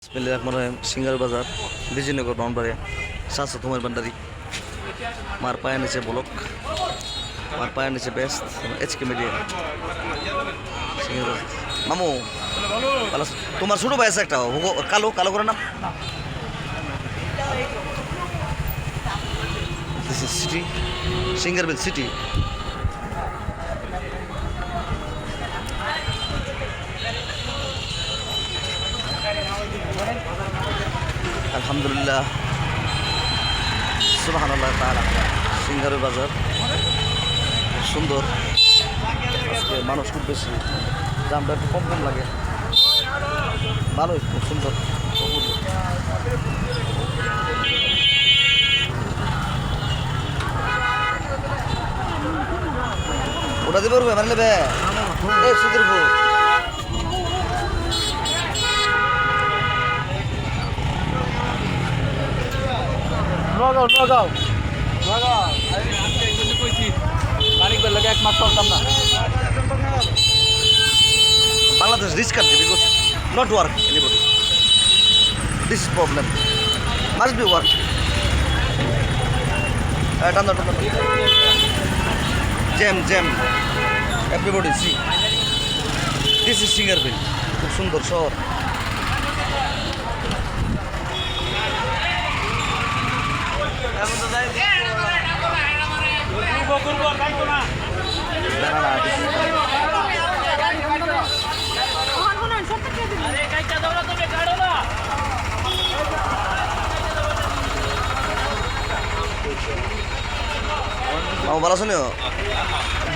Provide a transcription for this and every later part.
Singer बाजार विजयनगर ब्राउनबाड़िया सात तुम्हार भंडारी मार पाया नीचे ब्लॉक मार पाया नीचे बेस्ट HK मीडिया मामू तुम्हार छोटो भाई একটা কালো কালো করে নাম this is city Singarbil city আলহামদুলিল্লাহ সুবহানাল্লাহ তাআলা সিঙ্গারের বাজার সুন্দর আজকে মানুষ খুব বেশি দামটা একটু কম কম লাগে ভালোই খুব সুন্দর ওটা দিবে রুবে মানে নেবে এই সুদের ভূ Nagaon Bangladesh rich country because not work anybody. This is problem. Must be work. Jam. Everybody see. This is Singarville. খুব সুন্দর শহর।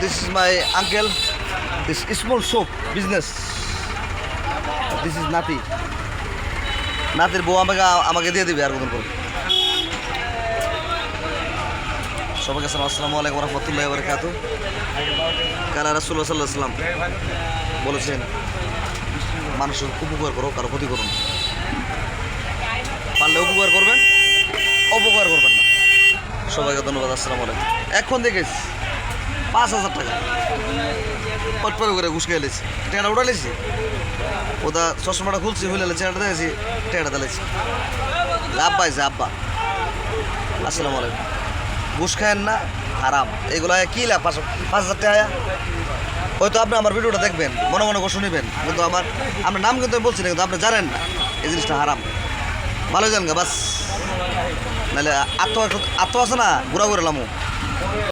This is my uncle. This small shop business. This is Nati. Natir বউ আমাকে দিয়ে দিবে আর কোন করে। সবাইকে আসসালামু আলাইকুম ওয়া রাহমাতুল্লাহি ওয়া বারাকাতুহু। কালা রাসূলুল্লাহ সাল্লাল্লাহু আলাইহি ওয়াসাল্লাম বলেছেন মানুষের উপকার করো কারো ক্ষতি করো না। পারলে উপকার করবেন অপকার করবেন না। সবাইকে ধন্যবাদ। আসসালামু আলাইকুম। এখন দেখেছি ৫,০০০ টাকা পটপট করে ঘুষ খেয়ে লেছি টেটা উঠে লেছি ওটা চশমাটা খুলছি হইলে চেহারাটা দেখেছি টেটা দিলেছি লাভ পাইছে আব্বা। আসসালামু আলাইকুম। ঘুষ খায়েন না হারাম এগুলো কী লাভ ৫,০০০ টাকা হয়তো আপনি আমার ভিডিওটা দেখবেন মনে মনে করে শুনিবেন কিন্তু আপনার নাম কিন্তু আমি বলছি না কিন্তু আপনি জানেন না এই জিনিসটা হারাম ভালো জান গা বাস নাহলে আত্ম আছে না ঘুরা ঘুরে লামো